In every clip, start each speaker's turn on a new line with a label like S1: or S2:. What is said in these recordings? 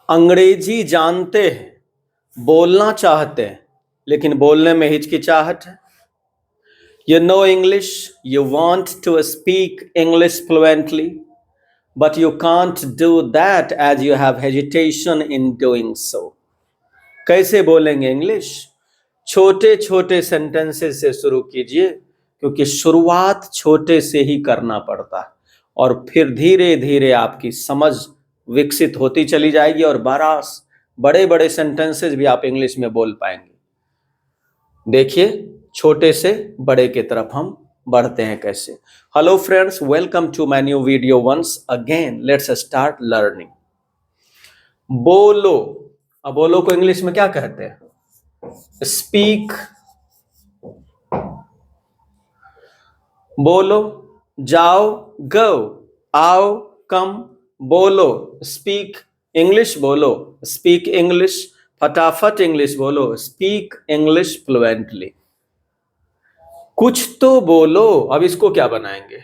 S1: अंग्रेजी जानते हैं, बोलना चाहते हैं, लेकिन बोलने में हिचकिचाहट है। You know English, you want to speak English fluently, but you can't do that as you have hesitation in doing so. कैसे बोलेंगे इंग्लिश? छोटे छोटे सेंटेंसेस से शुरू कीजिए, क्योंकि शुरुआत छोटे से ही करना पड़ता है और फिर धीरे धीरे आपकी समझ विकसित होती चली जाएगी और बड़े बड़े सेंटेंसेस भी आप इंग्लिश में बोल पाएंगे। देखिए, छोटे से बड़े की तरफ हम बढ़ते हैं कैसे। Hello friends, welcome to my new video once again. Let's start learning. बोलो। अब बोलो को इंग्लिश में क्या कहते हैं? स्पीक। बोलो, जाओ, गो, आओ, कम। बोलो, स्पीक इंग्लिश। बोलो, स्पीक इंग्लिश। फटाफट इंग्लिश बोलो, स्पीक इंग्लिश फ्लुएंटली। कुछ तो बोलो। अब इसको क्या बनाएंगे?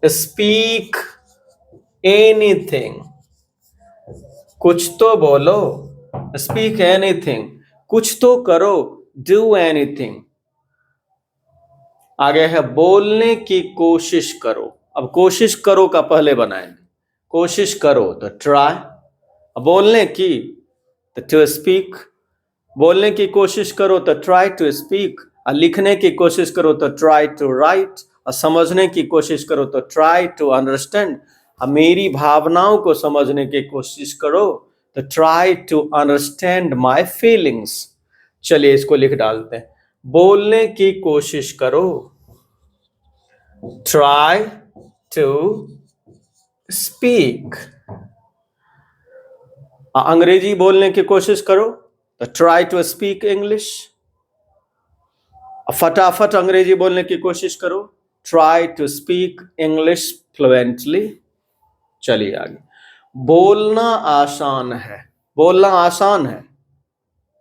S1: Speak anything. कुछ तो बोलो, स्पीक एनीथिंग। कुछ तो करो, डू एनीथिंग। आगे है बोलने की कोशिश करो। अब कोशिश करो का पहले बनाएंगे। कोशिश करो तो ट्राई। बोलने की तो टू स्पीक। बोलने की कोशिश करो तो ट्राई टू स्पीक। और लिखने की कोशिश करो तो ट्राई टू राइट। और समझने की कोशिश करो तो ट्राई टू अंडरस्टैंड। और मेरी भावनाओं को समझने की कोशिश करो तो try to understand my feelings. चलिए इसको लिख डालते हैं। बोलने की कोशिश करो, ट्राई टू स्पीक। अंग्रेजी बोलने की कोशिश करो तो ट्राई टू स्पीक इंग्लिश। फटाफट अंग्रेजी बोलने की कोशिश करो, try to speak English fluently. चलिए आगे। बोलना आसान है। बोलना आसान है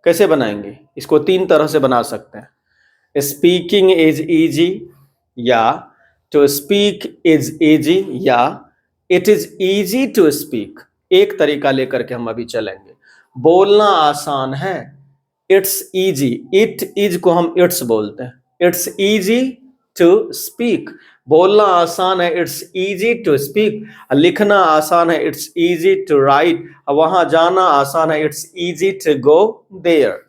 S1: कैसे बनाएंगे? इसको तीन तरह से बना सकते हैं। स्पीकिंग इज इजी, या टू स्पीक इज इजी, या it is easy to speak. एक तरीका लेकर के हम अभी चलेंगे। बोलना आसान है, इट्स इजी। इट इज को हम इट्स बोलते हैं। It's easy to speak. बोलना आसान है, इट्स इजी टू स्पीक। लिखना आसान है, इट्स इजी टू राइट। वहां जाना आसान है, it's easy to go there.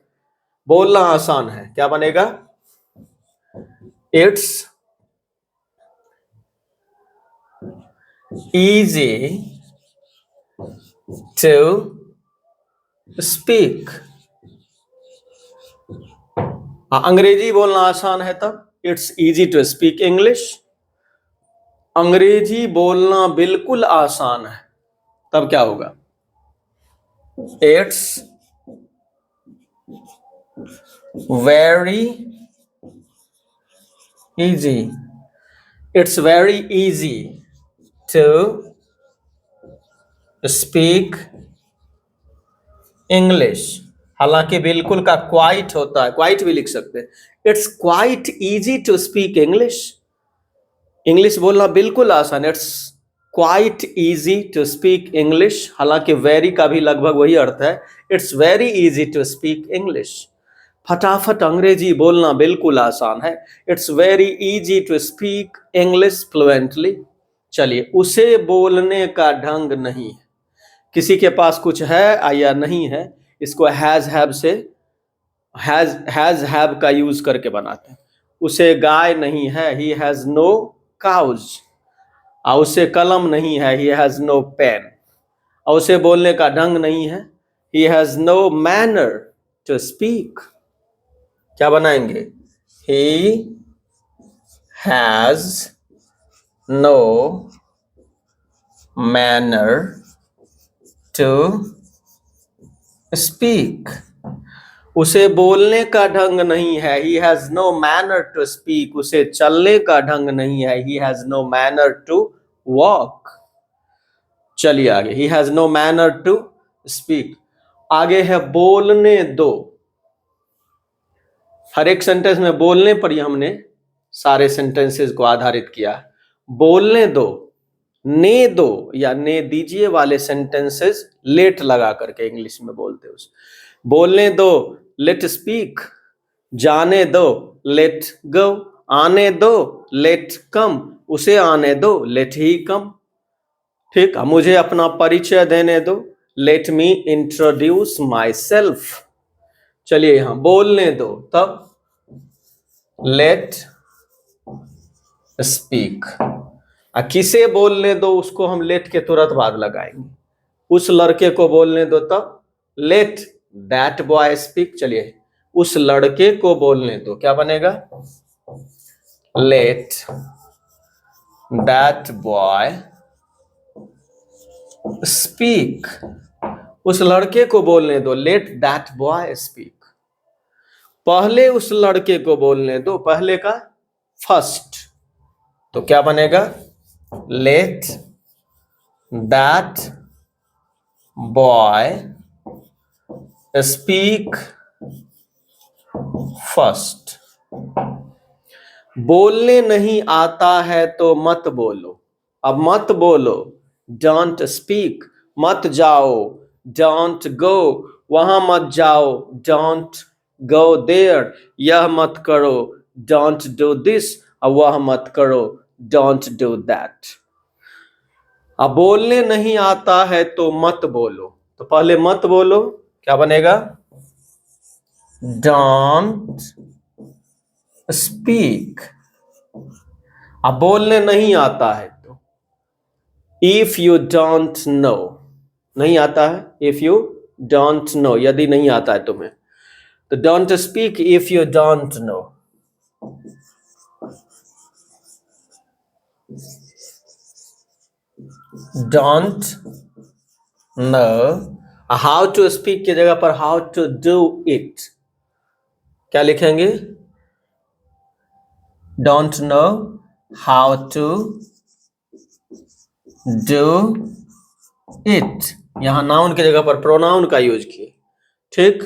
S1: बोलना आसान है, क्या बनेगा? It's easy to speak. अंग्रेजी बोलना आसान है तब it's easy to speak English. अंग्रेजी बोलना बिल्कुल आसान है तब क्या होगा? It's very easy. It's very easy to speak English. हालांकि बिल्कुल का क्वाइट होता है, क्वाइट भी लिख सकते हैं। It's quite easy to speak English. English बोलना बिल्कुल आसान, it's quite easy to speak English. हालांकि वेरी का भी लगभग वही अर्थ है। It's very easy to speak English. फटाफट अंग्रेजी बोलना बिल्कुल आसान है, it's very easy to speak English fluently. चलिए, उसे बोलने का ढंग नहीं है। किसी के पास कुछ है या नहीं है, इसको हैज हैव से हैज हैव का यूज करके बनाते हैं। उसे गाय नहीं है, ही हैज नो काउज। और उसे कलम नहीं है, ही हैज नो पेन। और उसे बोलने का ढंग नहीं है, he has no manner to speak. क्या बनाएंगे? He has no manner to speak. उसे बोलने का ढंग नहीं है, he has no manner to speak. उसे चलने का ढंग नहीं है, he has no manner to walk. चलिए आगे, he has no manner to speak. आगे है बोलने दो। हर एक सेंटेंस में बोलने पर ही हमने सारे सेंटेंसेस को आधारित किया। बोलने दो, ने दो या ने दीजिए वाले सेंटेंसेस लेट लगा करके इंग्लिश में बोलते हैं। उस बोलने दो, लेट स्पीक। जाने दो, लेट गो। आने दो, लेट कम। उसे आने दो, लेट ही कम। ठीक, मुझे अपना परिचय देने दो, let me introduce my self. चलिए यहां बोलने दो, तब लेट स्पीक। किसे बोलने दो, उसको हम लेट के तुरंत बाद लगाएंगे। उस लड़के को बोलने दो, तब लेट दैट बॉय स्पीक। चलिए, उस लड़के को बोलने दो, क्या बनेगा? Let that boy speak. उस लड़के को बोलने दो, लेट दैट बॉय स्पीक। पहले उस लड़के को बोलने दो, पहले का फर्स्ट, तो क्या बनेगा? Let that boy speak first. बोलने नहीं आता है तो मत बोलो। अब मत बोलो, डोंट स्पीक। मत जाओ, डोंट गो। वहां मत जाओ, डोंट गो देयर। यह मत करो, डोंट डू दिस। और वह मत करो, डोंट डू दैट। अब बोलने नहीं आता है तो मत बोलो, तो पहले मत बोलो, क्या बनेगा? Don't speak. अब बोलने नहीं आता है तो इफ यू डोंट नो। नहीं आता है, इफ यू डोंट नो, यदि नहीं आता है तुम्हें, तो don't speak if you don't know. Don't know. How to speak की जगह पर हाउ टू डू इट, क्या लिखेंगे? Don't know how to do it. यहां नाउन की जगह पर प्रोनाउन का यूज किए। ठीक,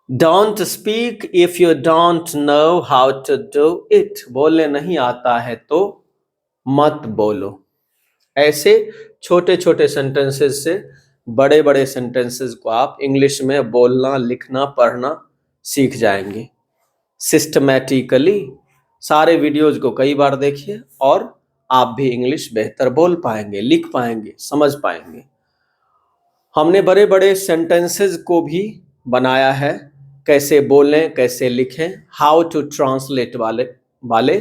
S1: don't speak if you don't know how to do it. बोलने नहीं आता है तो मत बोलो। ऐसे छोटे छोटे सेंटेंसेस से बड़े बड़े सेंटेंसेस को आप इंग्लिश में बोलना, लिखना, पढ़ना सीख जाएंगे सिस्टमैटिकली। सारे वीडियोज को कई बार देखिए और आप भी इंग्लिश बेहतर बोल पाएंगे, लिख पाएंगे, समझ पाएंगे। हमने बड़े बड़े सेंटेंसेस को भी बनाया है, कैसे बोलें, कैसे लिखें, हाउ टू ट्रांसलेट वाले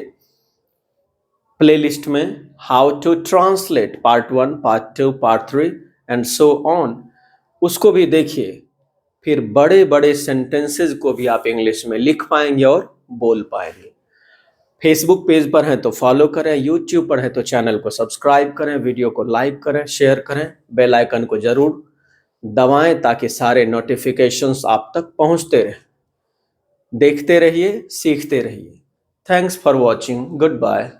S1: प्लेलिस्ट में how to translate part 1, part 2, part 3 and so on, उसको भी देखिए। फिर बड़े बड़े सेंटेंसेस को भी आप इंग्लिश में लिख पाएंगे और बोल पाएंगे। फेसबुक पेज पर हैं तो फॉलो करें, यूट्यूब पर हैं तो चैनल को सब्सक्राइब करें, वीडियो को लाइक करें, शेयर करें, बेल आइकन को जरूर दबाएं ताकि सारे नोटिफिकेशंस आप तक पहुंचते रहें। देखते रहिए, सीखते रहिए। Thanks for watching. Good bye.